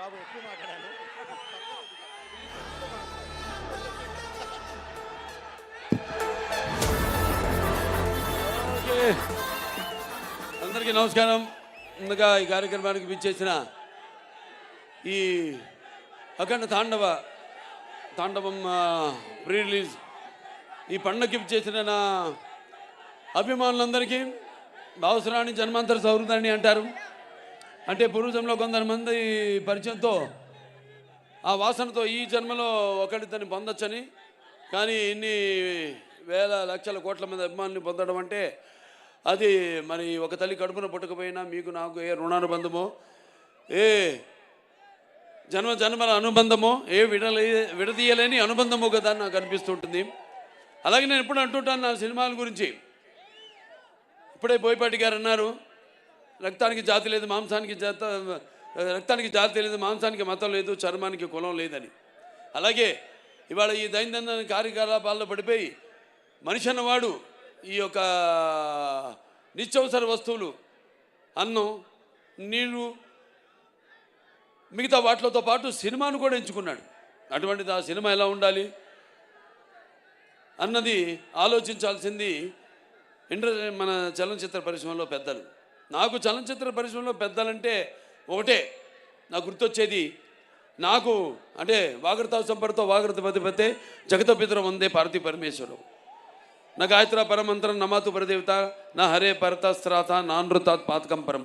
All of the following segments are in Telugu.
బాబు ఎక్కువ మాట్లాడాను. ఓకే, అందరికీ నమస్కారం. ముందుగా ఈ కార్యక్రమానికి విచ్చేసిన ఈ అఖండ తాండవం ప్రీ రిలీజ్ ఈ పండుగకి విచ్చేసిన నా అభిమానులందరికీ భావసరాన్ని జన్మాంతర సౌహృదాన్ని అంటారు. అంటే పూర్వజంలో కొంతమంది పరిచయంతో ఆ వాసనతో ఈ జన్మలో ఒకరితోని పొందొచ్చని, కానీ ఇన్ని వేల లక్షల కోట్ల మంది అభిమానులు పొందడం అంటే అది మరి ఒక తల్లి కడుపున పుట్టకపోయినా మీకు నాకు ఏ రుణానుబంధమో, ఏ జన్మల అనుబంధమో, ఏ విడదీయలేని అనుబంధమో కదా నాకు అనిపిస్తుంటుంది. అలాగే నేను ఎప్పుడు అంటుంటాను నా సినిమాల గురించి. ఇప్పుడే బోయపాటి గారు అన్నారు, రక్తానికి జాతి లేదు, రక్తానికి జాతి లేదు, మాంసానికి మతం లేదు, చర్మానికి కులం లేదని. అలాగే ఇవాళ ఈ దైనందిన కార్యకలాపాల్లో పడిపోయి మనిషి అన్నవాడు ఈ యొక్క నిత్యవసర వస్తువులు, అన్నం, నీళ్ళు, మిగతా వాటితో పాటు సినిమాను కూడా ఎంచుకున్నాడు. అటువంటిది ఆ సినిమా ఎలా ఉండాలి అన్నది ఆలోచించాల్సింది మన చలనచిత్ర పరిశ్రమలో పెద్దలు. నాకు చలనచిత్ర పరిశ్రమలో పెద్దలంటే ఒకటే నాకు గుర్తొచ్చేది, నాకు అంటే వాగర్త సంపర్తో వాగర్త పతిపతే జగత పితర వందే పార్వతీ పరమేశ్వరం, నా గాయత్ర పరమంత్రం నమాతు పరదేవత నా హరే పరతస్త్రాత నానృతాత్ పాతకం పరం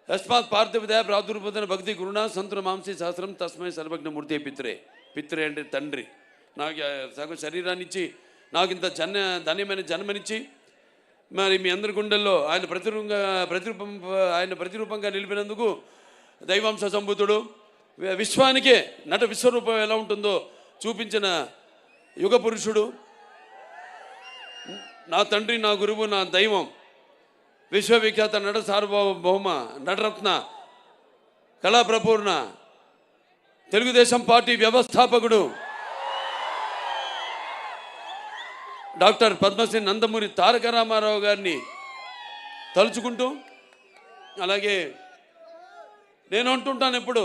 యస్మాత్ పార్థివదయ ప్రాదుర్భూతన భక్తి గురుణ సంతుల మాంసి సహస్రం తస్మై సర్వజ్ఞమూర్తి పిత్రే అంటే తండ్రి. నాకు సగం శరీరాన్ని ఇచ్చి నాకు ఇంత ధన్యమైన జన్మనిచ్చి మరి మీ అందరి గుండెల్లో ఆయన ప్రతిరూపంగా నిలిపినందుకు దైవాంశ సంభూతుడు, విశ్వానికే నట విశ్వరూపం ఎలా ఉంటుందో చూపించిన యుగ పురుషుడు, నా తండ్రి, నా గురువు, నా దైవం, విశ్వవిఖ్యాత నట సార్వభౌమ నటరత్న కళాప్రపూర్ణ తెలుగుదేశం పార్టీ వ్యవస్థాపకుడు డాక్టర్ పద్మశ్రీ నందమూరి తారక రామారావు గారిని తలుచుకుంటూ, అలాగే నేను అంటుంటాను ఎప్పుడు,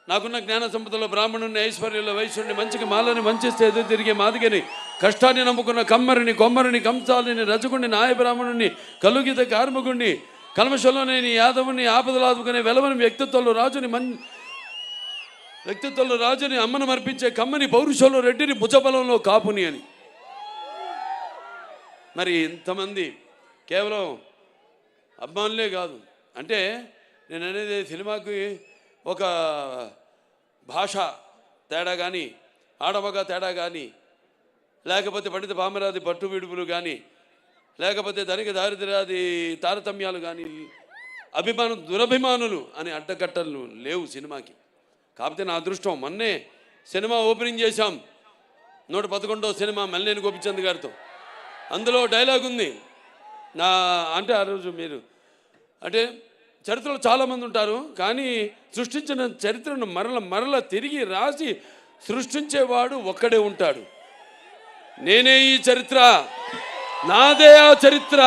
నాకున్న జ్ఞాన సంపదలో బ్రాహ్మణుని, ఐశ్వర్యంలో వైశ్యుడిని, మంచికి మాలని, మంచిస్తే ఎదురు తిరిగే మాదిగని, కష్టాన్ని నమ్ముకున్న కమ్మరిని, కొమ్మరిని, కంసాలిని, రజకుడిని, నాయ బ్రాహ్మణుని, కలుగిత కార్మికుడిని, కల్మషంలోనేని యాదవుని, ఆపదలాదుకునే వెలవని వ్యక్తిత్వంలో రాజుని, అమ్మను మర్పించే కమ్మని, పౌరుషంలో రెడ్డిని, భుజబలంలో కాపుని అని. మరి ఇంతమంది కేవలం అభిమానులే కాదు. అంటే నేను అనేది సినిమాకి ఒక భాష తేడా కానీ, ఆడమగ తేడా కానీ, లేకపోతే పండిత పామరాది పట్టు విడుపులు కానీ, లేకపోతే ధనిక దారిద్ర్యాది తారతమ్యాలు కానీ, దురభిమానులు అనే అడ్డకట్టలు లేవు సినిమాకి. కాకపోతే నా అదృష్టం, మొన్నే సినిమా ఓపెనింగ్ చేశాం, 111వ సినిమా మల్లేని గోపిచంద్ గారితో. అందులో డైలాగ్ ఉంది అంటే ఆ రోజు మీరు అంటే చరిత్రలో చాలామంది ఉంటారు, కానీ సృష్టించిన చరిత్రను మరల తిరిగి రాసి సృష్టించేవాడు ఒక్కడే ఉంటాడు. నేనే ఈ చరిత్ర, నాదే ఆ చరిత్ర.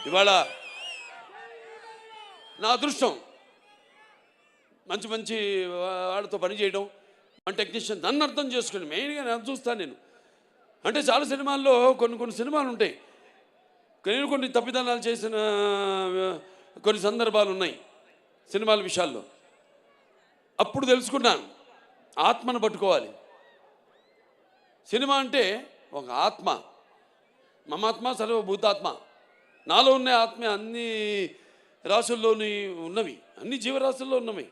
ఇవాళ నా అదృష్టం మంచి వాళ్ళతో పనిచేయడం, మన టెక్నీషియన్ నన్ను అర్థం చేసుకుని మెయిన్గా నేను చూస్తాను. నేను అంటే చాలా సినిమాల్లో కొన్ని సినిమాలు ఉంటాయి, నేను కొన్ని తప్పిదనాలు చేసిన కొన్ని సందర్భాలు ఉన్నాయి సినిమాల విషయాల్లో. అప్పుడు తెలుసుకున్నాను, ఆత్మను పట్టుకోవాలి. సినిమా అంటే ఒక ఆత్మ, మమాత్మ సర్వభూతాత్మ. నాలో ఉన్న ఆత్మ అన్ని రాసుల్లోని ఉన్నవి, అన్ని జీవరాశుల్లో ఉన్నవి.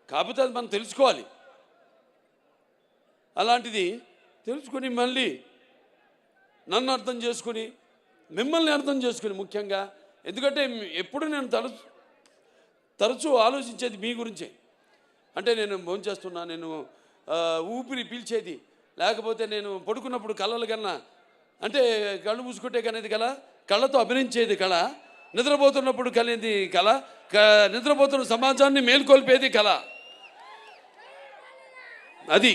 కాకపోతే అది మనం తెలుసుకోవాలి. అలాంటిది తెలుసుకొని మళ్ళీ నన్ను అర్థం చేసుకుని, మిమ్మల్ని అర్థం చేసుకుని ముఖ్యంగా, ఎందుకంటే ఎప్పుడు నేను తరచూ ఆలోచించేది మీ గురించే. అంటే నేను భోంచేస్తున్నా, నేను ఊపిరి పీల్చేది, లేకపోతే నేను పడుకున్నప్పుడు కళలు కన్నా, అంటే కళ్ళు మూసుకుంటే కనేది కళ, కళ్ళతో అభినయించేది కళ, నిద్రపోతున్నప్పుడు కలిగేది కళ, నిద్రపోతున్న సమాజాన్ని మేల్కొల్పేది కళ. అది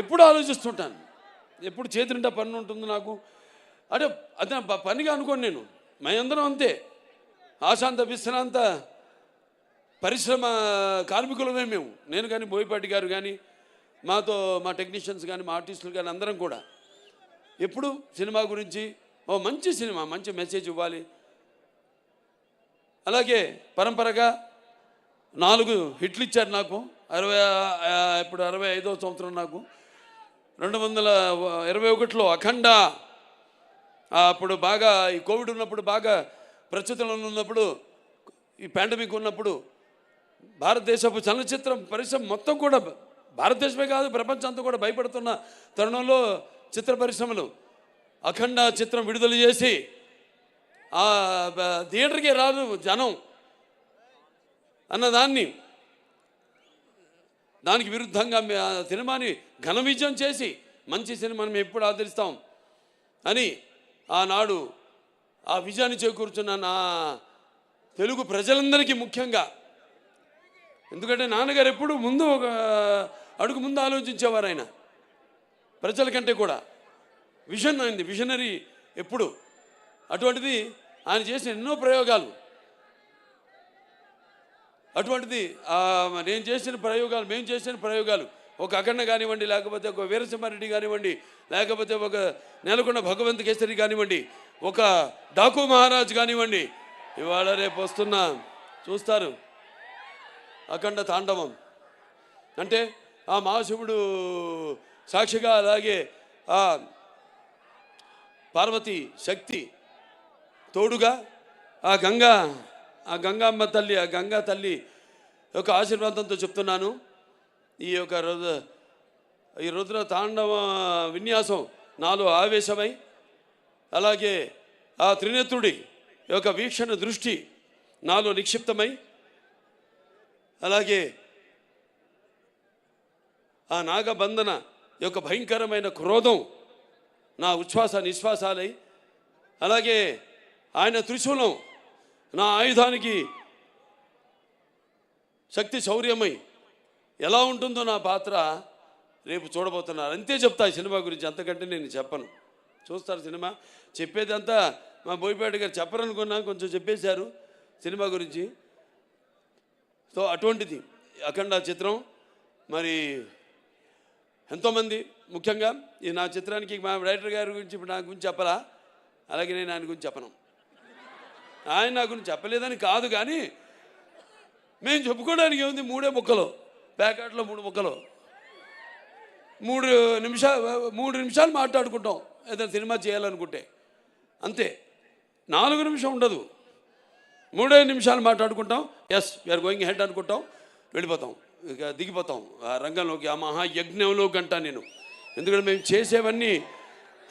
ఎప్పుడు ఆలోచిస్తుంటాను, ఎప్పుడు చేతి నిండా పని ఉంటుంది నాకు. అంటే అదే పనిగా అనుకోండి, నేను మేమందరం అంతే. ఆశాంత విశ్రాంత పరిశ్రమ కార్మికులమే మేము. నేను కానీ, బోయపాటి గారు కానీ, మాతో మా టెక్నీషియన్స్ కానీ, మా ఆర్టిస్టులు కానీ అందరం కూడా ఎప్పుడు సినిమా గురించి మంచి సినిమా, మంచి మెసేజ్ ఇవ్వాలి. అలాగే పరంపరగా 4 హిట్లు ఇచ్చారు నాకు. ఇప్పుడు 65వ సంవత్సరం నాకు. 2021లో అఖండ, అప్పుడు బాగా ఈ కోవిడ్ ఉన్నప్పుడు, బాగా ప్రస్తుతంలో ఉన్నప్పుడు, ఈ పాండమిక్ ఉన్నప్పుడు భారతదేశపు చలనచిత్ర పరిశ్రమ మొత్తం కూడా, భారతదేశమే కాదు ప్రపంచం అంతా కూడా భయపడుతున్న తరుణంలో చిత్ర పరిశ్రమలు అఖండ చిత్రం విడుదల చేసి థియేటర్కి రాదు జనం అన్నదాన్ని, దానికి విరుద్ధంగా సినిమాని ఘన విజయం చేసి మంచి సినిమాని మేము ఎప్పుడు ఆదరిస్తాం అని ఆనాడు ఆ విజయాన్ని చేకూర్చున్న నా తెలుగు ప్రజలందరికీ ముఖ్యంగా, ఎందుకంటే నాన్నగారు ఎప్పుడు ముందు ఒక అడుగు ముందు ఆలోచించేవారు. ఆయన ప్రజల కంటే కూడా విజన్ అయింది, విజనరీ ఎప్పుడు. అటువంటిది ఆయన చేసిన ఎన్నో ప్రయోగాలు, అటువంటిది నేను చేసిన ప్రయోగాలు, మేము చేసిన ప్రయోగాలు, ఒక అఖండ కానివ్వండి, లేకపోతే ఒక వీరసింహారెడ్డి కానివ్వండి, లేకపోతే ఒక నేలకొండ భగవంత్ కేసరి కానివ్వండి, ఒక డాకు మహారాజ్ కానివ్వండి, ఇవాళ రేపు వస్తున్న చూస్తారు అఖండ తాండవం. అంటే ఆ మహాశివుడు సాక్షిగా, అలాగే ఆ పార్వతి శక్తి తోడుగా, ఆ గంగామ్మ తల్లి, ఆ గంగా తల్లి యొక్క ఆశీర్వాదంతో చెప్తున్నాను. ఈ రుద్ర తాండవ విన్యాసం నాలో ఆవేశమై, అలాగే ఆ త్రినేత్రుడి యొక్క వీక్షణ దృష్టి నాలో నిక్షిప్తమై, అలాగే ఆ నాగబంధన యొక్క భయంకరమైన క్రోధం నా ఉచ్ఛ్వాస నిశ్వాసాలై, అలాగే ఆయన త్రిశూలం నా ఆయుధానికి శక్తి శౌర్యమై ఎలా ఉంటుందో నా పాత్ర రేపు చూడబోతున్నారు. అంతే చెప్తా ఈ సినిమా గురించి, అంతకంటే నేను చెప్పను. చూస్తారు సినిమా. చెప్పేదంతా మా బోయపాటి గారు చెప్పరనుకున్నా, కొంచెం చెప్పేశారు సినిమా గురించి. సో అటువంటిది అఖండ చిత్రం. మరి ఎంతోమంది, ముఖ్యంగా ఈ నా చిత్రానికి మా డైరెక్టర్ గారి గురించి ఇప్పుడు నా గురించి చెప్పాలా, అలాగే నేను ఆయన గురించి చెప్పను. ఆయన నా గురించి చెప్పలేదని కాదు, కానీ మేము చెప్పుకోవడానికి ఏముంది, 3 ముక్కలు, ప్యాకెట్లో 3 ముక్కలు, 3 నిమిషాలు మాట్లాడుకుంటాం ఏదైనా సినిమా చేయాలనుకుంటే, అంతే. 4 నిమిషం ఉండదు, 3 నిమిషాలు మాట్లాడుకుంటాం. ఎస్ వీఆర్ గోయింగ్ హెడ్ అనుకుంటాం, వెళ్ళిపోతాం, ఇక దిగిపోతాం ఆ రంగంలోకి, ఆ మహాయజ్ఞంలో గంట నేను. ఎందుకంటే మేము చేసేవన్నీ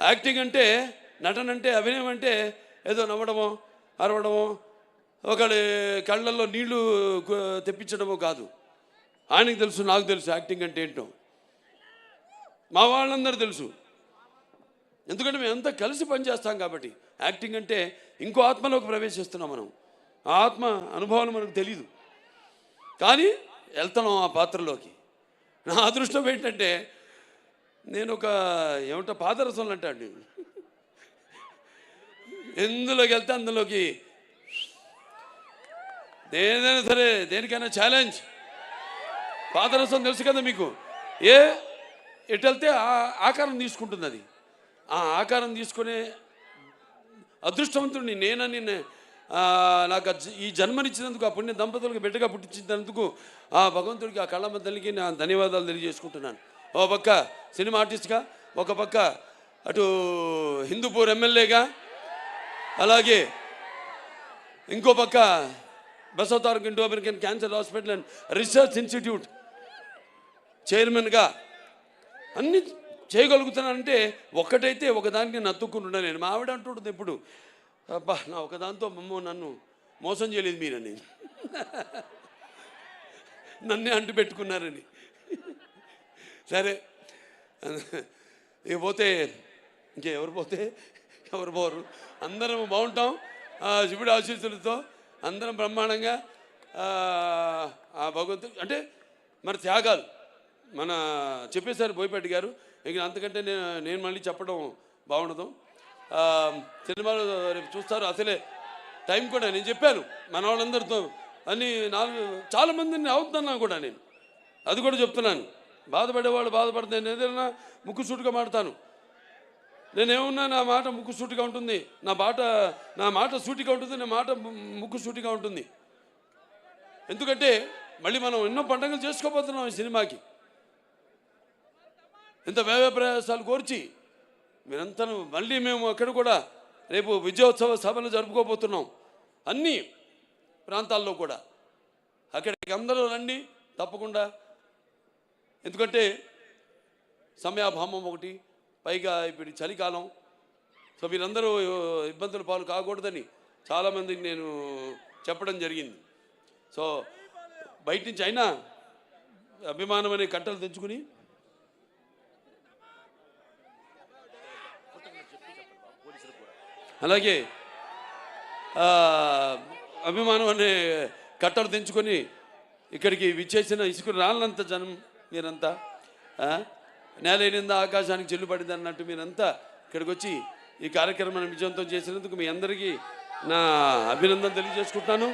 యాక్టింగ్ అంటే, నటన అంటే, అభినయం అంటే ఏదో నవ్వడమో అరవడమో ఒకళ్ళ కళ్ళల్లో నీళ్లు తెప్పించడమో కాదు. ఆయనకు తెలుసు, నాకు తెలుసు యాక్టింగ్ అంటే ఏంటో, మా వాళ్ళందరూ తెలుసు. ఎందుకంటే మేము అంతా కలిసి పనిచేస్తాం కాబట్టి. యాక్టింగ్ అంటే ఇంకో ఆత్మలోకి ప్రవేశిస్తున్నాం మనం, ఆ ఆత్మ అనుభవాలు మనకు తెలీదు, కానీ వెళ్తున్నాం ఆ పాత్రలోకి. నా అదృష్టం ఏంటంటే నేను ఒక ఏమంటా పాదరసంలో అంటాడు, ఎందులోకి వెళ్తే అందులోకి, ఏదైనా సరే దేనికైనా ఛాలెంజ్. పాదరసం తెలుసు కదా మీకు, ఎటు వెళ్తే ఆకారం తీసుకుంటుంది. అది ఆ ఆకారం తీసుకునే అదృష్టవంతుడిని నేనని, నాకు ఈ జన్మనిచ్చినందుకు, ఆ పుణ్య దంపతులకు బిడ్డగా పుట్టించినందుకు ఆ భగవంతుడికి, ఆ కళ్ళమ్మ తల్లికి నా ధన్యవాదాలు తెలియజేసుకుంటున్నాను. ఒక పక్క సినిమా ఆర్టిస్ట్గా, ఒక పక్క అటు హిందూపూర్ ఎమ్మెల్యేగా, అలాగే ఇంకో పక్క Basavataraka Indo American cancer hospital and research institute చైర్మన్గా అన్నీ చేయగలుగుతున్నానంటే ఒక్కటైతే ఒకదానికి నేను అతుక్కుంటున్నా. నేను మా ఆవిడ అంటుంటుంది ఎప్పుడు, అబ్బా నా ఒకదాంతో నన్ను మోసం చేయలేదు మీరని, నన్నే అంటు పెట్టుకున్నారని. సరే ఇక పోతే ఇంకెవరు పోతే ఎవరు పోరు, అందరం బాగుంటాం శివుడి ఆశీస్సులతో, అందరం బ్రహ్మాండంగా. ఆ భగవంతుడు అంటే మన త్యాగాలు మన చెప్పేశారు బోయపాటి గారు, ఇక అంతకంటే నేను మళ్ళీ చెప్పడం బాగుండదు. సినిమాలో రేపు చూస్తారు. అసలే టైం కూడా నేను చెప్పాను మన వాళ్ళందరితో అన్ని చాలామందిని అవుతున్నాను కూడా నేను అది కూడా చెప్తున్నాను. బాధపడేవాళ్ళు బాధపడితే నేను ఏదైనా ముక్కుసూటిగా మాడతాను. నేనేమన్నా నా మాట ముక్కుసూటిగా ఉంటుంది, నా మాట సూటిగా ఉంటుంది, నా మాట ముక్కుసూటిగా ఉంటుంది. ఎందుకంటే మళ్ళీ మనం ఎన్నో పండుగలు చేసుకోబోతున్నాం ఈ సినిమాకి. ఇంత వ్యయ ప్రయాసాలు కోర్చి మీరంతా మళ్ళీ మేము అక్కడ కూడా రేపు విజయోత్సవ సభలు జరుపుకోబోతున్నాం అన్ని ప్రాంతాల్లో కూడా. అక్కడికి అందరూ రండి తప్పకుండా. ఎందుకంటే సమయాభావం ఒకటి, పైగా ఇప్పుడు చలికాలం. సో మీరందరూ ఇబ్బందుల పాలు కాకూడదని చాలామందికి నేను చెప్పడం జరిగింది. సో బయట నుంచి అయినా అభిమానం అనే కట్టలు తెచ్చుకుని అలాగే అభిమానం అనే కట్టలు తెంచుకొని ఇక్కడికి విచ్చేసిన ఇసుక రాళ్ళంత జనం మీరంతా, నేలైనందా ఆకాశానికి చెల్లుపడింది అన్నట్టు మీరంతా ఇక్కడికి వచ్చి ఈ కార్యక్రమాన్ని విజయవంతం చేసినందుకు మీ అందరికీ నా అభినందన తెలియజేసుకుంటున్నాను.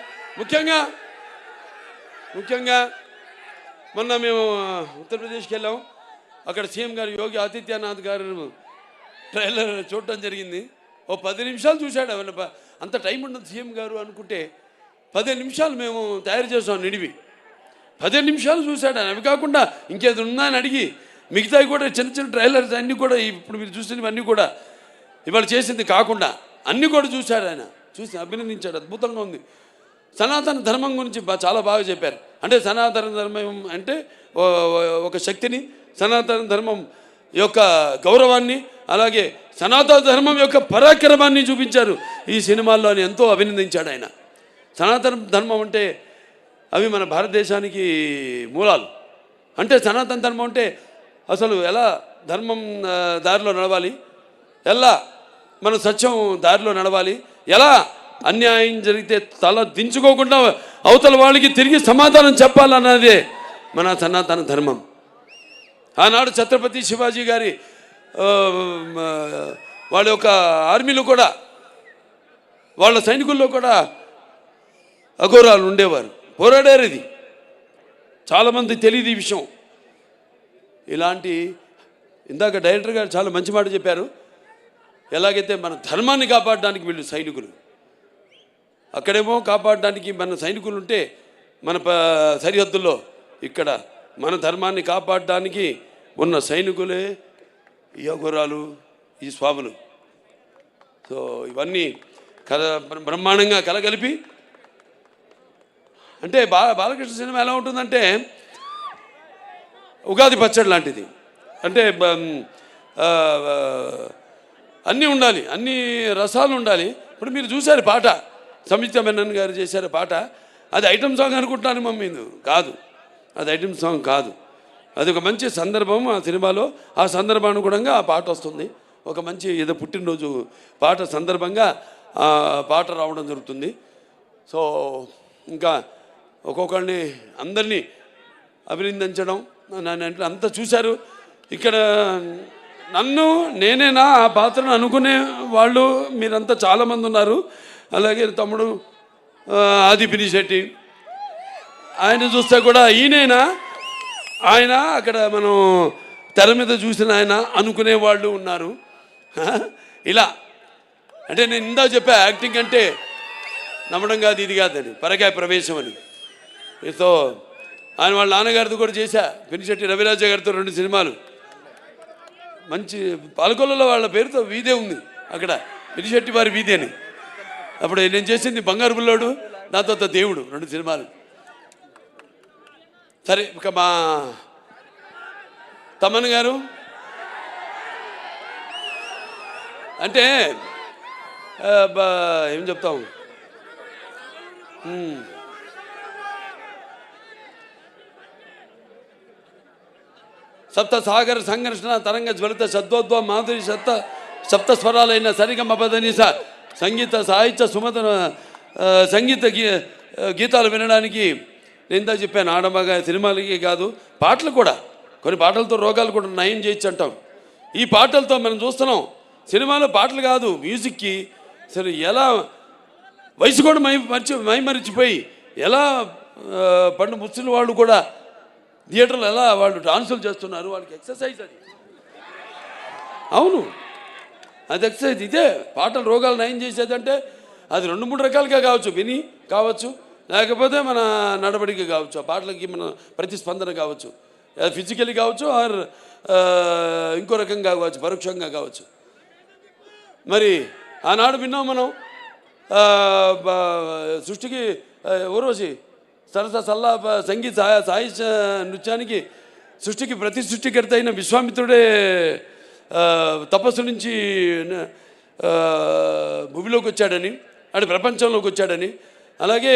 ముఖ్యంగా మొన్న మేము ఉత్తరప్రదేశ్కి వెళ్ళాం. అక్కడ సీఎం గారు యోగి ఆదిత్యనాథ్ గారు ట్రైలర్ చూడటం జరిగింది. ఓ 10 నిమిషాలు చూశాడు. అంత టైం ఉండదు సీఎం గారు అనుకుంటే 15 నిమిషాలు మేము తయారు చేసాం నిడివి. 15 నిమిషాలు చూశాడు. అవి కాకుండా ఇంకేది ఉందా అని అడిగి మిగతావి కూడా చిన్న చిన్న ట్రైలర్స్ అన్నీ కూడా ఇప్పుడు మీరు చూసినవన్నీ కూడా ఇవాళ చేసింది కాకుండా అన్నీ కూడా చూశాడు. ఆయన చూసి అభినందించాడు. అద్భుతంగా ఉంది. సనాతన ధర్మం గురించి చాలా బాగా చెప్పారు. అంటే సనాతన ధర్మం అంటే ఒక శక్తిని, సనాతన ధర్మం యొక్క గౌరవాన్ని, అలాగే సనాతన ధర్మం యొక్క పరాక్రమాన్ని చూపించారు ఈ సినిమాల్లో అని ఎంతో అభినందించాడు ఆయన. సనాతన ధర్మం అంటే అవి మన భారతదేశానికి మూలాలు. అంటే సనాతన ధర్మం అంటే అసలు ఎలా ధర్మం దారిలో నడవాలి, ఎలా మన సత్యం దారిలో నడవాలి, ఎలా అన్యాయం జరిగితే తల దించుకోకుండా అవతల వాళ్ళకి తిరిగి సమాధానం చెప్పాలన్నదే మన సనాతన ధర్మం. ఆనాడు ఛత్రపతి శివాజీ గారి వాళ్ళ యొక్క ఆర్మీలో కూడా, వాళ్ళ సైనికుల్లో కూడా అఘోరాలు ఉండేవారు, పోరాడారు. ఇది చాలామంది తెలియదు ఈ విషయం. ఇలాంటి ఇందాక డైరెక్టర్ గారు చాలా మంచి మాట చెప్పారు. ఎలాగైతే మన ధర్మాన్ని కాపాడడానికి వీళ్ళు సైనికులు, అక్కడేమో కాపాడడానికి మన సైనికులు ఉంటే మన సరిహద్దుల్లో, ఇక్కడ మన ధర్మాన్ని కాపాడడానికి ఉన్న సైనికులే ఈ అఘోరాలు, ఈ స్వాములు. సో ఇవన్నీ బ్రహ్మాండంగా కలగలిపి, అంటే బాలకృష్ణ సినిమా ఎలా ఉంటుందంటే ఉగాది పచ్చడి లాంటిది. అంటే అన్నీ ఉండాలి, అన్ని రసాలు ఉండాలి. ఇప్పుడు మీరు చూశారు పాట, సంయుక్త మెనన్ గారు చేశారు పాట. అది ఐటమ్ సాంగ్ అనుకుంటున్నాను మమ్మీ, కాదు, అది ఐటమ్ సాంగ్ కాదు. అది ఒక మంచి సందర్భం ఆ సినిమాలో. ఆ సందర్భానుగుణంగా ఆ పాట వస్తుంది. ఒక మంచి ఏదో పుట్టినరోజు పాట సందర్భంగా ఆ పాట రావడం జరుగుతుంది. సో ఇంకా ఒక్కొక్కరిని అందరినీ అభినందించడం, నన్ను అంతా చూశారు. ఇక్కడ నేనేనా ఆ పాత్రను అనుకునే వాళ్ళు మీరంతా చాలామంది ఉన్నారు. అలాగే తమ్ముడు ఆది పినిశెట్టి, ఆయన చూస్తే కూడా ఈయనైనా, ఆయన అక్కడ మనం తెర మీద చూసిన ఆయన అనుకునే వాళ్ళు ఉన్నారు. ఇలా అంటే నేను ఇందా చెప్పా, యాక్టింగ్ అంటే నమ్మడం కాదు, ఇది కాదని, పరకాయ ప్రవేశం అని. సో ఆయన వాళ్ళ నాన్నగారితో కూడా చేశా, పినిశెట్టి రవిరాజ గారితో 2 సినిమాలు. మంచి పాలకొల్లలో వాళ్ళ పేరుతో వీధే ఉంది అక్కడ, పినిశెట్టి వారి వీధి అని. అప్పుడు నేను చేసింది బంగారు బుల్లోడు, దాంతో దేవుడు, 2 సినిమాలు. సరే, ఇక మా తమన్ గారు అంటే ఏం చెప్తాం, సప్త సాగర సంఘర్షణ తరంగ జ్వలిత సద్వోద్వ మాధురి సప్త స్వరాలైన సరిగమ పదనిస సంగీత సాహిత్య సుమత సంగీత గీతాలు వినడానికి నేను ఇందా చెప్పాను. ఆడమగా సినిమాలకి కాదు, పాటలు కూడా, కొన్ని పాటలతో రోగాలు కూడా నయం చేయొచ్చు అంటాం. ఈ పాటలతో మనం చూస్తున్నాం. సినిమాలో పాటలు కాదు, మ్యూజిక్కి అసలు ఎలా వయసు కూడా మైమరిచిపోయి ఎలా పండు ముసలి వాళ్ళు కూడా థియేటర్లో ఎలా వాళ్ళు డాన్సులు చేస్తున్నారు, వాళ్ళకి ఎక్సర్సైజ్ అది. అవును, అది ఎక్సర్సైజ్. ఇదే పాటలు రోగాలు నయం చేసేదంటే అది 2-3 రకాలుగా కావచ్చు, విని కావచ్చు, లేకపోతే మన నడవడిక కావచ్చు, ఆ పాటలకి మన ప్రతిస్పందన కావచ్చు, ఫిజికల్లీ కావచ్చు, ఆర్ ఇంకో రకంగా కావచ్చు, పరోక్షంగా కావచ్చు. మరి ఆనాడు విన్నాం మనం సృష్టికి ఊర్వశి సరస సల్లా సంగీత సాహిత్య నృత్యానికి సృష్టికి ప్రతి సృష్టికర్త అయిన విశ్వామిత్రుడే తపస్సు నుంచి భూమిలోకి వచ్చాడని, అటు ప్రపంచంలోకి వచ్చాడని, అలాగే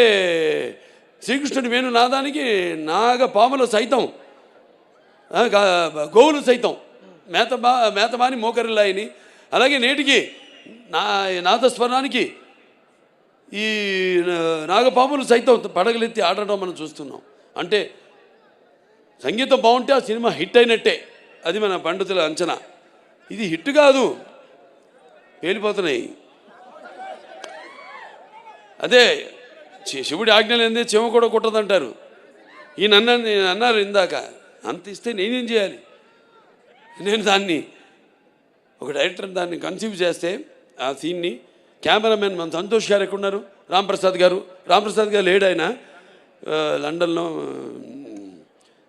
శ్రీకృష్ణుడి వేణు నాదానికి నాగపాములు సైతం గోవులు సైతం మేతమాని మోకరిల్లాయని, అలాగే నేటికి నాదస్వరానికి ఈ నాగపాములు సైతం పడగలెత్తి ఆడటం మనం చూస్తున్నాం. అంటే సంగీతం బాగుంటే ఆ సినిమా హిట్ అయినట్టే, అది మన పండితుల అంచనా. ఇది హిట్ కాదు, పేలిపోతున్నాయి. అదే శివుడి ఆజ్ఞ లేదే చెమ కూడా కుట్టదంటారు. ఈయన అన్నారు ఇందాక, అంత ఇస్తే నేనేం చేయాలి? నేను దాన్ని ఒక డైరెక్టర్ దాన్ని కన్సీవ్ చేస్తే ఆ సీన్ని కెమెరామెన్ మన సంతోష్ గారు ఎక్కడున్నారు, రాంప్రసాద్ గారు లేడు, ఆయన లండన్లో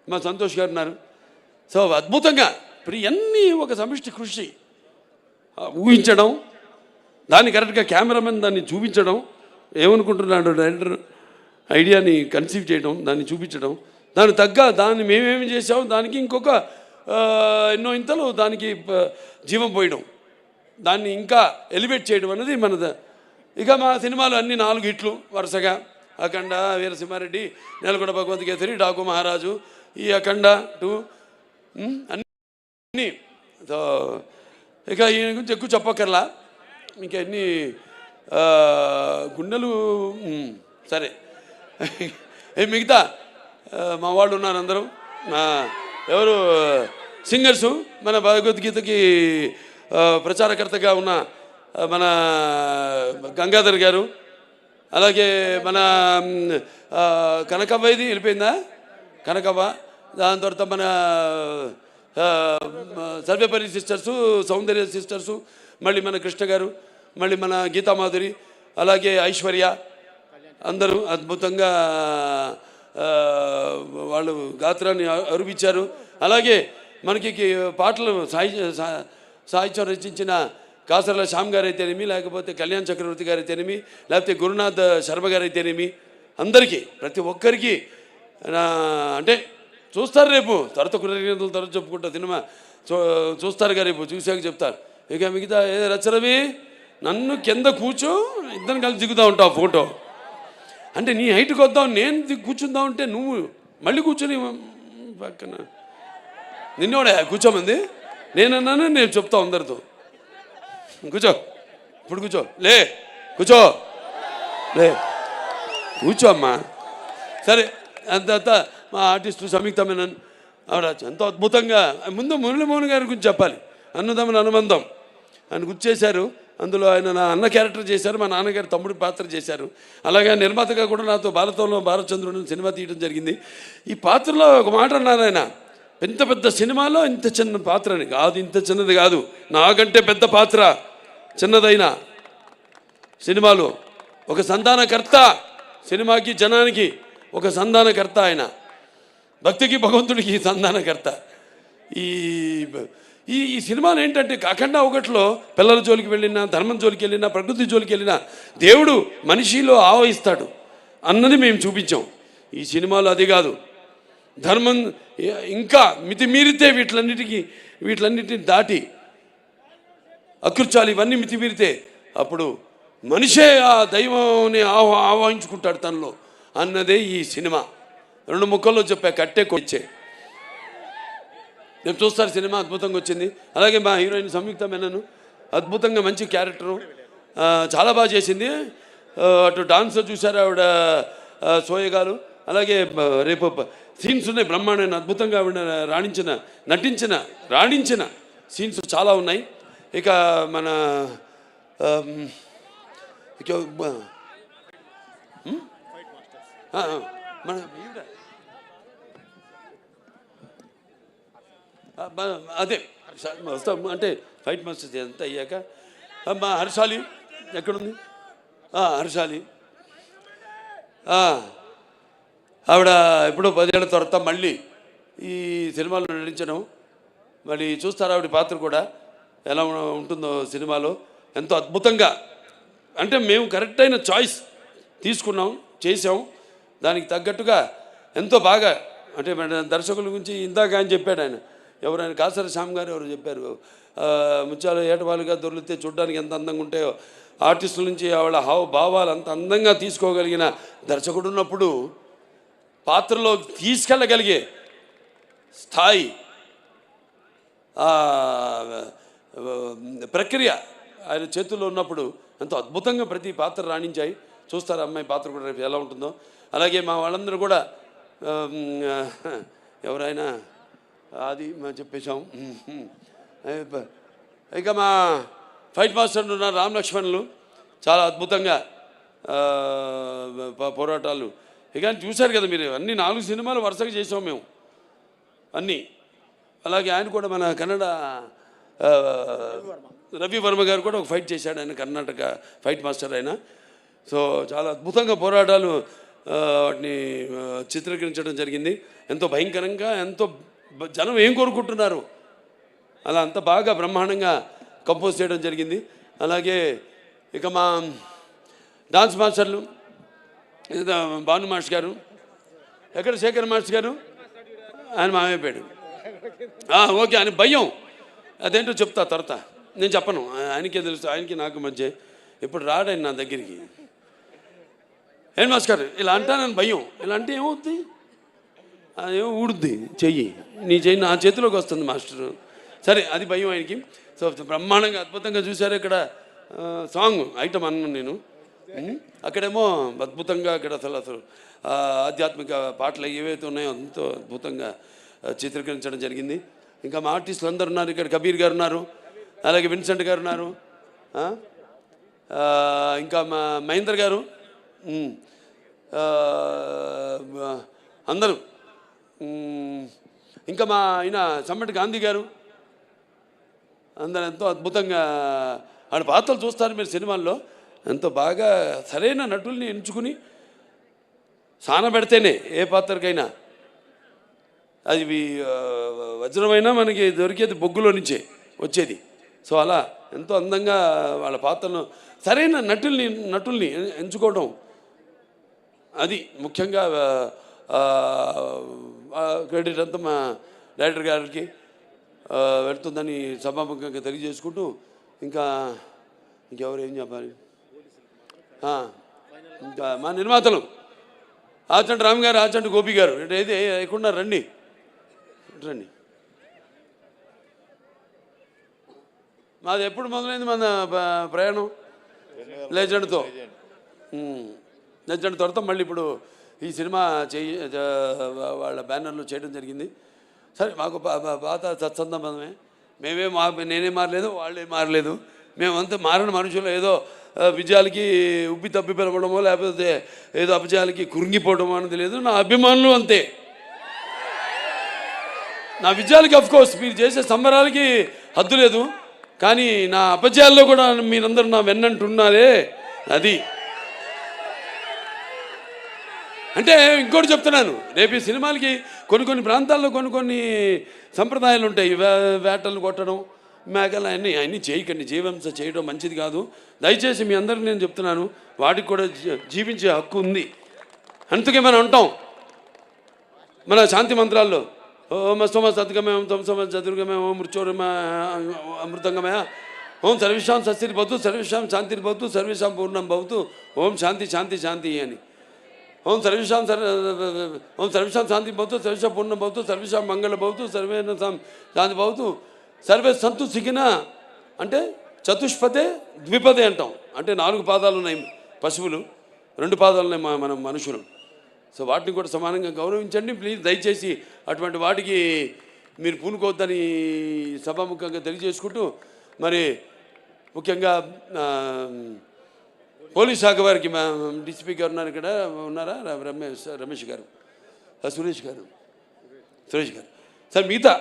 మా సంతోష్ గారు ఉన్నారు. సో అద్భుతంగా ఇప్పుడు ఇవన్నీ ఒక సమిష్టి కృషి, ఊహించడం, దాన్ని కరెక్ట్గా కెమెరామెన్ దాన్ని చూపించడం, ఏమనుకుంటున్నాడు డైరెక్టర్ ఐడియాని కన్సీవ్ చేయడం, దాన్ని చూపించడం, దానికి తగ్గ దాన్ని మేమేమి చేసాము దానికి ఇంకొక ఎన్నో ఇంతలు దానికి జీవం పోయడం, దాన్ని ఇంకా ఎలివేట్ చేయడం అన్నది మనది. ఇక మా సినిమాలు అన్ని 4 హిట్లు వరుసగా, అఖండ, వీరసింహారెడ్డి, నేలకొండ భగవంత్ కేసరి, డాకు మహారాజు, ఈ అఖండ 2 అన్నీ. సో ఇక ఈయన గురించి ఎక్కువ చెప్పక్కర్లా, ఇంకా ఎన్ని గుండెలు సరే. మిగతా మా వాళ్ళు ఉన్నారు అందరూ, ఎవరు సింగర్సు, మన భగవద్గీతకి ప్రచారకర్తగా ఉన్న మన గంగాధర్ గారు, అలాగే మన కనకవ్వ, ఇది వెళ్ళిపోయిందా కనకవ్వ, దాని తర్వాత మన సర్వేపల్లి సిస్టర్సు, సౌందర్య సిస్టర్సు, మళ్ళీ మన కృష్ణ గారు, మళ్ళీ మన గీతామాధురి, అలాగే ఐశ్వర్య, అందరూ అద్భుతంగా వాళ్ళు గాత్రాన్ని అరుపించారు. అలాగే మనకి పాటలు సాహిత్యం రచించిన కాసర్ల శ్యామ్ గారు అయితేనేమి, లేకపోతే కళ్యాణ్ చక్రవర్తి గారు అయితేనేమి, లేకపోతే గురునాథ్ శర్మ గారు అయితేనేమి, అందరికీ ప్రతి ఒక్కరికి అంటే చూస్తారు రేపు, తర్వాత కృతజ్ఞతలు తర్వాత చెప్పుకుంటా సినిమా చూస్తారుగా రేపు, చూసాక చెప్తారు. ఇక మిగతా రచరవి నన్ను కింద కూర్చో, ఇద్దరు కలిసి దిగుతూ ఉంటావు ఫోటో. అంటే నీ హైట్కి వద్దాం, నేను కూర్చుందాం అంటే నువ్వు మళ్ళీ కూర్చొని పక్కన నిన్నోడే కూర్చోమంది, నేనన్నాను, నేను చెప్తా అందరితో కూర్చో, ఇప్పుడు కూర్చో, లే కూర్చో, లే కూర్చో అమ్మా. సరే అంత మా ఆర్టిస్టు సంయుక్త మేనన్ ఆవిడ ఎంతో అద్భుతంగా, ముందు మురళీమోహన్ గారి గురించి చెప్పాలి. అన్నదమ్ముల అనుబంధం ఆయన గుర్తు చేశారు. అందులో ఆయన నా అన్న క్యారెక్టర్ చేశారు, మా నాన్నగారి తమ్ముడి పాత్ర చేశారు. అలాగే నిర్మాతగా కూడా నాతో భారతంలో భారతచంద్రుడు సినిమా తీయడం జరిగింది. ఈ పాత్రలో ఒక మాట అన్నారు ఆయన, ఇంత పెద్ద సినిమాలో ఇంత చిన్న పాత్ర అని. కాదు, ఇంత చిన్నది కాదు, నాకంటే పెద్ద పాత్ర చిన్నదైన సినిమాలో ఒక సంధానకర్త, సినిమాకి జనానికి ఒక సంధానకర్త ఆయన, భక్తికి భగవంతుడికి సంధానకర్త. ఈ ఈ ఈ సినిమాలు ఏంటంటే అఖండ 1లో పిల్లల జోలికి వెళ్ళినా, ధర్మం జోలికి వెళ్ళినా, ప్రకృతి జోలికి వెళ్ళినా దేవుడు మనిషిలో ఆవహిస్తాడు అన్నది మేము చూపించాం. ఈ సినిమాలో అది కాదు, ధర్మం ఇంకా మితిమీరితే వీటిలన్నిటిని దాటి అకృత్యాలు ఇవన్నీ మితిమీరితే అప్పుడు మనిషే ఆ దైవంని ఆవాహించుకుంటాడు తనలో అన్నదే ఈ సినిమా. 2 ముక్కల్లో చెప్పా, కట్టే కొచ్చే. రేపు చూస్తారు, సినిమా అద్భుతంగా వచ్చింది. అలాగే మా హీరోయిన్ సంయుక్త మేనన్ అద్భుతంగా మంచి క్యారెక్టరు, చాలా బాగా చేసింది. అటు డాన్స్ చూసారు ఆవిడ సోయగాలు. అలాగే రేపు సీన్స్ ఉన్నాయి బ్రహ్మాండమైన, అద్భుతంగా ఆవిడ రాణించిన సీన్స్ చాలా ఉన్నాయి. ఇక మన మన అదే వస్తాం అంటే ఫైట్ మాస్టర్స్ అంతా అయ్యాక మా హర్షాలి ఎక్కడుంది? హర్షాలి ఆవిడ ఎప్పుడో 10 ఏళ్ల తర్వాత మళ్ళీ ఈ సినిమాలో నటించడం, మళ్ళీ చూస్తారు ఆవిడ పాత్ర కూడా ఎలా ఉంటుందో సినిమాలో. ఎంతో అద్భుతంగా, అంటే మేము కరెక్ట్ అయిన చాయిస్ తీసుకున్నాం, చేసాం, దానికి తగ్గట్టుగా ఎంతో బాగా. అంటే దర్శకుల గురించి ఇందాక ఆయన చెప్పాడు, ఎవరైనా కాసర శ్యామ్ గారు ఎవరు చెప్పారు, ముత్యాలు ఏటవాలుగా దొరికితే చూడడానికి ఎంత అందంగా ఉంటాయో, ఆర్టిస్టుల నుంచి ఆవిడ భావాలు అంత అందంగా తీసుకోగలిగిన దర్శకుడు ఉన్నప్పుడు పాత్రలో తీసుకెళ్ళగలిగే స్థాయి, ప్రక్రియ ఆయన చేతుల్లో ఉన్నప్పుడు ఎంతో అద్భుతంగా ప్రతి పాత్ర రాణించాయి. చూస్తారు అమ్మాయి పాత్ర కూడా రేపు ఎలా ఉంటుందో. అలాగే మా వాళ్ళందరూ కూడా ఎవరైనా అది చెప్పేశాం. ఇక మా ఫైట్ మాస్టర్లు ఉన్న రామ్ లక్ష్మణులు చాలా అద్భుతంగా పోరాటాలు. ఇక చూశారు కదా మీరు, అన్ని 4 సినిమాలు వరుసగా చేసాం మేము అన్నీ. అలాగే ఆయన కూడా మన కన్నడ రవి వర్మ గారు కూడా ఒక ఫైట్ చేశాడు, ఆయన కర్ణాటక ఫైట్ మాస్టర్ ఆయన. సో చాలా అద్భుతంగా పోరాటాలు వాటిని చిత్రీకరించడం జరిగింది. ఎంతో భయంకరంగా, ఎంతో జనం ఏం కోరుకుంటున్నారు అలా అంత బాగా బ్రహ్మాండంగా కంపోజ్ చేయడం జరిగింది. అలాగే ఇక మా డాన్స్ మాస్టర్లు భాను మాస్టర్ గారు, ఎక్కడ శేఖర్ మాస్టర్ గారు, ఆయన మామైపోయాడు. ఓకే, ఆయన భయం అదేంటో చెప్తా తర్వాత, నేను చెప్పను, ఆయనకే తెలుసు, ఆయనకి నాకు మధ్య. ఇప్పుడు రాడాయన నా దగ్గరికి, ఏం మాస్టర్ ఇలా అంటానని భయం, ఇలా అంటే ఏమవుతుంది, ఏమో ఊడుద్ది చెయ్యి, నీ చెయ్యి నా చేతిలోకి వస్తుంది మాస్టరు, సరే అది భయం ఆయనకి. సో బ్రహ్మాండంగా అద్భుతంగా చూశారు. ఇక్కడ సాంగ్ ఐటమ్ అన్నాను నేను, అక్కడేమో అద్భుతంగా అక్కడ అసలు ఆధ్యాత్మిక పాటలు ఏవైతే ఉన్నాయో ఎంతో అద్భుతంగా చిత్రీకరించడం జరిగింది. ఇంకా మా ఆర్టిస్టులు అందరు ఉన్నారు, ఇక్కడ కబీర్ గారు ఉన్నారు, అలాగే విన్సెంట్ గారు ఉన్నారు, ఇంకా మా మహేందర్ గారు, అందరూ, ఇంకా మా ఆయన చమ్మటి గాంధీ గారు, అందరూ ఎంతో అద్భుతంగా ఆడ పాత్రలు చూస్తారు మీరు సినిమాల్లో. ఎంతో బాగా సరైన నటుల్ని ఎంచుకుని సానబెడితేనే ఏ పాత్రకైనా అది వజ్రమైనా మనకి దొరికేది బొగ్గులో నుంచే వచ్చేది. సో అలా ఎంతో అందంగా వాళ్ళ పాత్రలను సరైన నటుల్ని ఎంచుకోవడం, అది ముఖ్యంగా క్రెడిట్ అంతా మా డైరెక్టర్ గారికి వెళ్తుందని సభాముఖంగా తెలియజేసుకుంటూ, ఇంకెవరు ఏం చెప్పాలి, ఇంకా మా నిర్మాతలు ఆచంటి రామ్ గారు, ఆచంటి గోపి గారు, అయితే ఎక్కడున్నారు, రండి. మాది ఎప్పుడు మొదలైంది మన ప్రయాణం లెజెండ్తో. లెజెండ్ తర్వాత మళ్ళీ ఇప్పుడు ఈ సినిమా వాళ్ళ బ్యానర్లో చేయడం జరిగింది. సరే, మాకు పాత సత్సంబంధమే, నేనే మారలేదు, వాళ్ళే మారలేదు, మేమంతా మారిన మనుషులు. ఏదో విజయాలకి ఉబ్బి తప్పి పిలవడమో లేకపోతే ఏదో అపజయాలకి కురింగిపోవడమో అనేది లేదు. నా అభిమానులు అంతే. నా విజయాలకి అఫ్కోర్స్ మీరు చేసే సంబరాలకి హద్దు లేదు, కానీ నా అపజయాల్లో కూడా మీరందరూ నా వెన్నంటున్నారే, అది. అంటే ఇంకోటి చెప్తున్నాను, రేపు ఈ సినిమాలకి కొన్ని ప్రాంతాల్లో కొన్ని సంప్రదాయాలు ఉంటాయి. వేటలు కొట్టడం, మేకలు అన్నీ చేయకండి, జీవంశ చేయడం మంచిది కాదు. దయచేసి మీ అందరికీ నేను చెప్తున్నాను, వాటికి కూడా జీవించే హక్కు ఉంది. అందుకే మనం అంటాం మన శాంతి మంత్రాల్లో, ఓం అస్తమ సద్గమే, ఓం తమసమ చతుర్గమే, ఓం మృత్యోర్మ అమృతంగమయ, ఓం సర్వేషాం సస్తిర్భవతు, సర్వేషాం శాంతిర్భవతు, సర్వేషాం పూర్ణం భవతు, ఓం శాంతి శాంతి శాంతి అని. ఓం సర్వేషాం శాంతి భవతు, సర్వేషాం పూర్ణం భవతు, సర్వేషాం మంగళ భవతు, సర్వేణ శాంతి భవతు, సర్వే సంతు సిగిన. అంటే చతుష్పదే ద్విపదే అంటాం, అంటే 4 పాదాలు ఉన్నాయి పశువులు, 2 పాదాలు ఉన్నాయి మనం మనుషులు. సో వాటిని కూడా సమానంగా గౌరవించండి ప్లీజ్. దయచేసి అటువంటి వాటికి మీరు పూనుకోవద్దని సభాముఖంగా తెలియజేసుకుంటూ, మరి ముఖ్యంగా పోలీస్ శాఖ వారికి మా డిసిపి గారు ఉన్నారు ఇక్కడ, ఉన్నారా? రమేష్ గారు, సురేష్ గారు సార్, మిగతా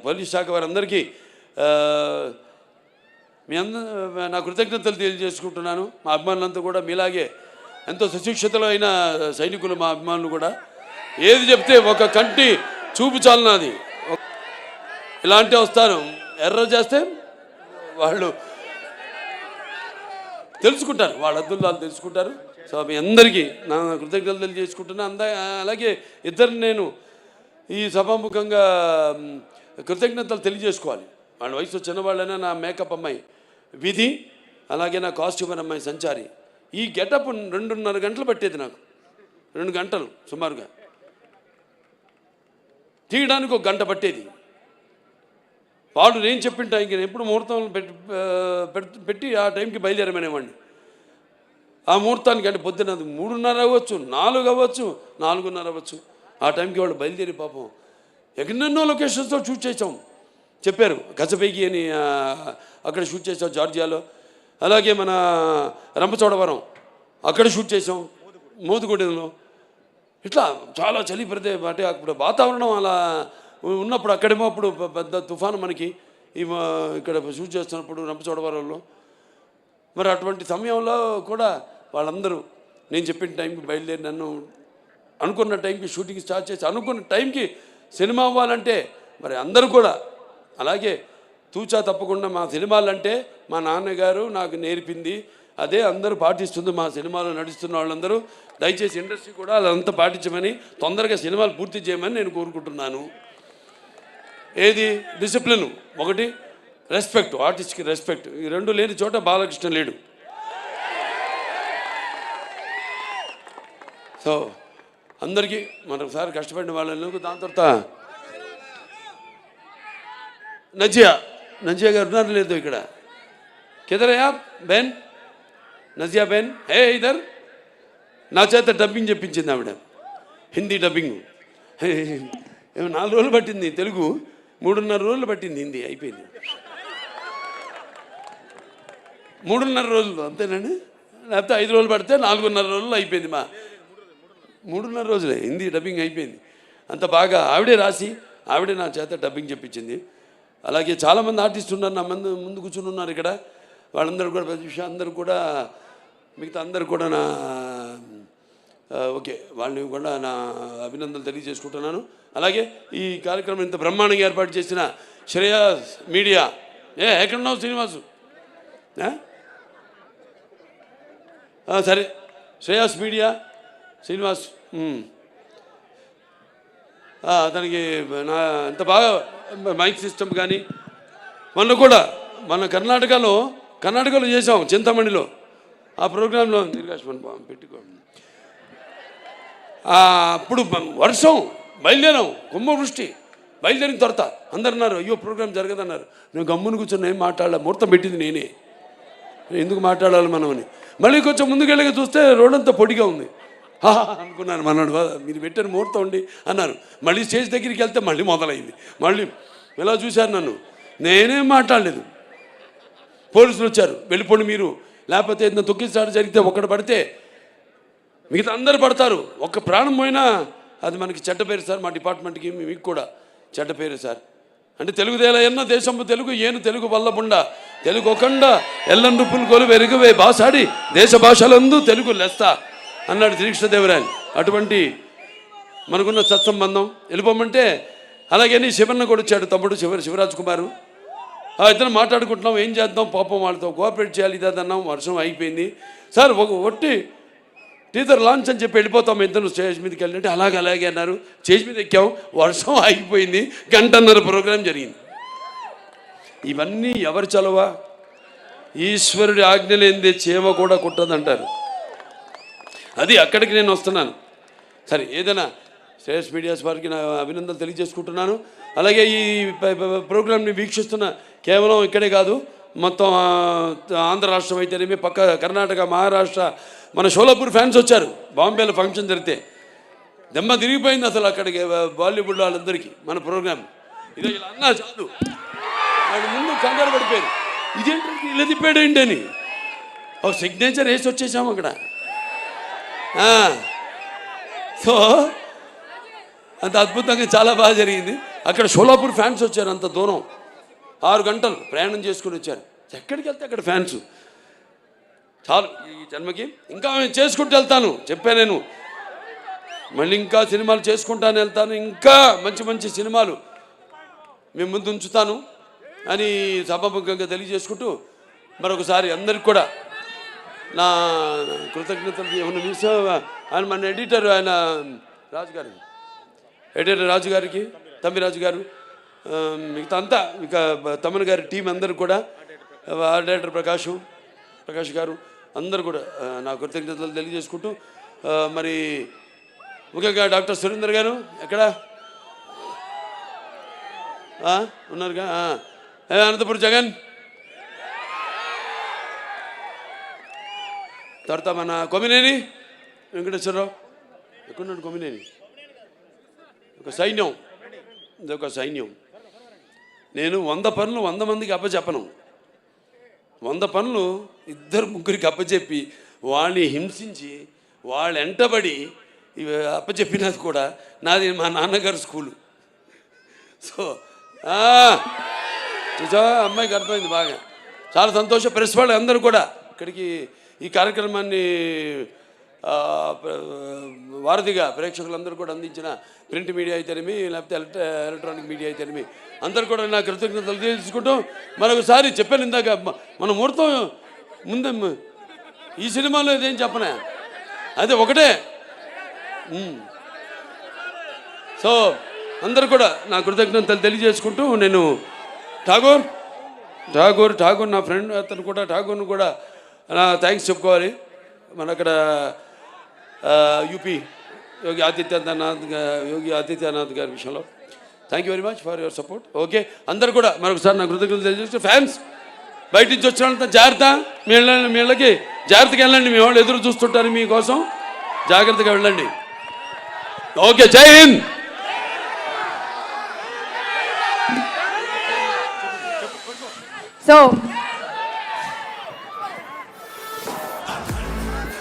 పోలీస్ శాఖ వారందరికీ నా కృతజ్ఞతలు తెలియజేసుకుంటున్నాను. మా అభిమానులంతా కూడా మీలాగే ఎంతో సుశిక్షితులు అయిన సైనికులు మా అభిమానులు కూడా. ఏది చెప్తే ఒక కంటి చూపు చాలు నాది. ఇలాంటి వస్తాను, ఎర్ర చేస్తే వాళ్ళు తెలుసుకుంటారు, వాళ్ళ అద్దులు వాళ్ళు తెలుసుకుంటారు. సో మీ అందరికీ నా కృతజ్ఞతలు తెలియజేసుకుంటున్నాను. అలాగే ఇద్దరిని నేను ఈ సభాముఖంగా కృతజ్ఞతలు తెలియజేసుకోవాలి. వాళ్ళ వయసు చిన్నవాళ్ళైనా నా మేకప్ అమ్మాయి విధి, అలాగే నా కాస్ట్యూమర్ అమ్మాయి సంచారి. ఈ గెటప్ 2.5 గంటలు పట్టేది నాకు, 2 గంటలు సుమారుగా తీయడానికి, 1 గంట పట్టేది. వాడు నేను చెప్పిన టైంకి ఎప్పుడు ముహూర్తం పెట్టి ఆ టైంకి బయలుదేరమనేవాడిని. ఆ ముహూర్తానికి అంటే పొద్దున్న 3:30 అవ్వచ్చు, 4 అవ్వచ్చు, 4:30 అవ్వచ్చు. ఆ టైంకి వాళ్ళు బయలుదేరి పాపం ఎన్నెన్నో లొకేషన్స్తో షూట్ చేసాం. చెప్పారు గజపైకి అని అక్కడ షూట్ చేసాం జార్జియాలో, అలాగే మన రంపచోడవరం అక్కడ షూట్ చేసాం, మోదుగూడెంలో. ఇట్లా చాలా చలి అంటే అప్పుడు వాతావరణం అలా ఉన్నప్పుడు, అక్కడేమో అప్పుడు పెద్ద తుఫాను మనకి ఇక్కడ షూట్ చేస్తున్నప్పుడు రంపచోడవరంలో. మరి అటువంటి సమయంలో కూడా వాళ్ళందరూ నేను చెప్పిన టైంకి బయలుదేరి నన్ను అనుకున్న టైంకి షూటింగ్ స్టార్ట్ చేసి అనుకున్న టైంకి సినిమా అవ్వాలంటే మరి అందరూ కూడా అలాగే తూచా తప్పకుండా మా సినిమాలంటే మా నాన్నగారు నాకు నేర్పింది అదే అందరూ పాటిస్తుంది. మా సినిమాలో నడుస్తున్న వాళ్ళందరూ దయచేసి ఇండస్ట్రీ కూడా అదంతా పాటించమని, తొందరగా సినిమాలు పూర్తి చేయమని నేను కోరుకుంటున్నాను. ఏది డిసిప్లిన్ ఒకటి, రెస్పెక్ట్, ఆర్టిస్ట్కి రెస్పెక్ట్, ఈ 2 లేని చోట బాలకృష్ణ లేడు. సో అందరికీ మరొకసారి కష్టపడిన వాళ్ళకు. దాని తర్వాత నజియా గారు ఉన్నారు లేదు ఇక్కడ, కిదరయా బెన్, నజియా బెన్ హే ఇదర్. నా చేత డబ్బింగ్ చెప్పించింది ఆవిడ, హిందీ డబ్బింగ్. 4 రోజులు పట్టింది తెలుగు, 3.5 రోజులు పట్టింది హిందీ, అయిపోయింది. 3.5 రోజులు అంతేనండి, లేకపోతే 5 రోజులు పడితే 4.5 రోజులు అయిపోయింది. 3.5 రోజులే హిందీ డబ్బింగ్ అయిపోయింది. అంత బాగా ఆవిడే రాసి ఆవిడే నా చేత డబ్బింగ్ చెప్పించింది. అలాగే చాలామంది ఆర్టిస్టులు ఉన్నారు నా ముందు కూర్చుని ఉన్నారు ఇక్కడ, వాళ్ళందరూ కూడా ప్రతి విషయం అందరూ కూడా మిగతా అందరూ కూడా నా ఓకే వాళ్ళని కూడా నా అభినందనలు తెలియజేసుకుంటున్నాను. అలాగే ఈ కార్యక్రమం ఇంత బ్రహ్మాండంగా ఏర్పాటు చేసిన శ్రేయాస్ మీడియా, ఎక్కడున్నావు శ్రీనివాసు? సరే, శ్రేయాస్ మీడియా శ్రీనివాస్, అతనికి నా ఎంత బాగా మైక్ సిస్టమ్ కానీ, మొన్న కూడా మన కర్ణాటకలో చేసాం చింతమణిలో, ఆ ప్రోగ్రాంలో పెట్టుకో. అప్పుడు వర్షం, బయలుదేరాం, కుంభవృష్టి, బయలుదేరిన తర్వాత అందరు అన్నారు అయ్యో ప్రోగ్రాం జరగదన్నారు. నేను గమ్మును కూర్చొని ఏం మాట్లాడాలి, ముహూర్తం పెట్టింది నేనే, ఎందుకు మాట్లాడాలి మనం అని. మళ్ళీ కొంచెం ముందుకెళ్ళగా చూస్తే రోడ్డంతా పొడిగా ఉంది. అనుకున్నాను, మనోడు మీరు పెట్టారు ముహూర్తం ఉండి అన్నారు. మళ్ళీ స్టేజ్ దగ్గరికి వెళ్తే మళ్ళీ మొదలైంది. మళ్ళీ ఇలా చూశారు నన్ను, నేనేం మాట్లాడలేదు. పోలీసులు వచ్చారు, వెళ్ళిపోండి మీరు, లేకపోతే ఏదైనా తొక్కిసారి జరిగితే ఒక్కడు పడితే మిగతా అందరు పడతారు, ఒక్క ప్రాణం పోయినా అది మనకి చెడ్డ పేరు సార్, మా డిపార్ట్మెంట్కి మీకు కూడా చెడ్డ పేరు సార్. అంటే తెలుగుదేలా ఎన్న దేశంపు తెలుగు ఏను తెలుగు వల్లబుండ తెలుగు ఒకండ ఎల్లం రుప్పులు కొలు వెరుగువే భాషాడి దేశ భాషలందు తెలుగు లెస్త అన్నాడు శ్రీకృష్ణదేవరాయలు. అటువంటి మనకున్న సత్సంబంధం వెళ్ళిపోమంటే. అలాగే శివన్న కూడా వచ్చాడు, తమ్ముడు శివరాజ్ కుమారు. ఇద్దరు మాట్లాడుకుంటున్నాం, ఏం చేద్దాం పాపం వాళ్ళతో కోఆపరేట్ చేయాలి ఇదన్నాం. వర్షం అయిపోయింది సార్, ఒట్టి టీజర్ లాంచ్ అని చెప్పి వెళ్ళిపోతాం ఇద్దరు స్టేజ్ మీదకి వెళ్ళినట్టు. అలాగే అన్నారు, స్టేజ్ మీద ఎక్కాం, వర్షం ఆగిపోయింది, 1.5 గంట ప్రోగ్రాం జరిగింది. ఇవన్నీ ఎవరు చలవా? ఈశ్వరుడి ఆజ్ఞ లేనిదే చేమ కూడా కుట్టదంటారు. అది అక్కడికి నేను వస్తున్నాను. సరే, ఏదైనా శ్రేయస్ మీడియాస్ వారికి నా అభినందనలు తెలియజేసుకుంటున్నాను. అలాగే ఈ ప్రోగ్రాంని వీక్షిస్తున్న కేవలం ఇక్కడే కాదు, మొత్తం ఆంధ్ర రాష్ట్రం అయితేనేమి, పక్క కర్ణాటక, మహారాష్ట్ర, మన షోలాపూర్ ఫ్యాన్స్ వచ్చారు. బాంబేలో ఫంక్షన్ జరిగితే దెమ్మ తిరిగిపోయింది అసలు అక్కడికి బాలీవుడ్ వాళ్ళందరికీ మన ప్రోగ్రాం. ఇదే ఇలా అన్నా చాలు, వాడి ముందు కంగారు పడిపోయారు, ఇదేంటి ఇలా తిప్పాడేంటి అని. ఒక సిగ్నేచర్ వేసి వచ్చేసాము అక్కడ. సో అంత అద్భుతంగా చాలా బాగా జరిగింది. అక్కడ షోలాపూర్ ఫ్యాన్స్ వచ్చారు, అంత దూరం 6 గంటలు ప్రయాణం చేసుకుని వచ్చారు. ఎక్కడికి వెళ్తే అక్కడ ఫ్యాన్స్. చాలు ఈ జన్మకి, ఇంకా నేను చేసుకుంటూ వెళ్తాను చెప్పాను నేను. మళ్ళీ ఇంకా సినిమాలు చేసుకుంటాను వెళ్తాను, ఇంకా మంచి మంచి సినిమాలు మేము ముందు ఉంచుతాను అని సభాముఖంగా తెలియజేసుకుంటూ మరొకసారి అందరికి కూడా నా కృతజ్ఞతలు. ఏమన్నా మిస్ ఆయన మన ఎడిటర్, ఆయన రాజుగారు, ఎడిటర్ రాజు గారికి, తమ్మిరాజు గారు, మిగతా అంతా ఇక తమ్మన్ గారి టీం అందరూ కూడా, డైరెక్టర్ ప్రకాష్ గారు అందరూ కూడా నా కృతజ్ఞతలు తెలియజేసుకుంటూ, మరి ముఖ్యంగా డాక్టర్ సురేందర్ గారు ఎక్కడ ఉన్నారుగా, అనంతపురం జగన్, తర్వాత మన కొమ్మినేని వెంకటేశ్వరరావు, ఎక్కడున్నాడు కొమ్మినేని, ఒక సైన్యం, ఇదొక సైన్యం. నేను 100 పనులు 100 మందికి అప్పచెప్పను. 100 పనులు 2-3 అప్పచెప్పి వాళ్ళని హింసించి వాళ్ళు వెంటబడి అప్పచెప్పినది కూడా నాది మా నాన్నగారు స్కూలు. సో చూసా అమ్మాయికి అర్థమైంది బాగా. చాలా సంతోషం. ప్రెస్ వాళ్ళు అందరూ కూడా ఇక్కడికి ఈ కార్యక్రమాన్ని వారధిగా ప్రేక్షకులందరూ కూడా అందించిన ప్రింట్ మీడియా అయితేనేమి, లేకపోతే ఎలక్ట్రానిక్ మీడియా అయితేనేమి అందరూ కూడా నా కృతజ్ఞతలు తెలుసుకుంటూ మరొకసారి చెప్పాను ఇందాక, మన ముహూర్తం ముందే ఈ సినిమాలో ఇదేం చెప్పనా, అదే ఒకటే. సో అందరూ కూడా నా కృతజ్ఞతలు తెలియజేసుకుంటూ, నేను ఠాగూర్ నా ఫ్రెండ్, అతను కూడా ఠాగూర్ను కూడా నా థ్యాంక్స్ చెప్పుకోవాలి. మన అక్కడ యూపీ యోగి ఆదిత్యనాథ్ గారి విషయంలో thank you very much for your support. Okay, అందరు కూడా మరొకసారి నా కృతజ్ఞతలు తెలియజేస్తూ, ఫ్యాన్స్ బయట నుంచి వచ్చినంత జాగ్రత్త, మీ ఇళ్ళకి జాగ్రత్తగా వెళ్ళండి, మీ వాళ్ళు ఎదురు చూస్తుంటారు మీకోసం, జాగ్రత్తగా వెళ్ళండి. ఓకే, జై హింద్. So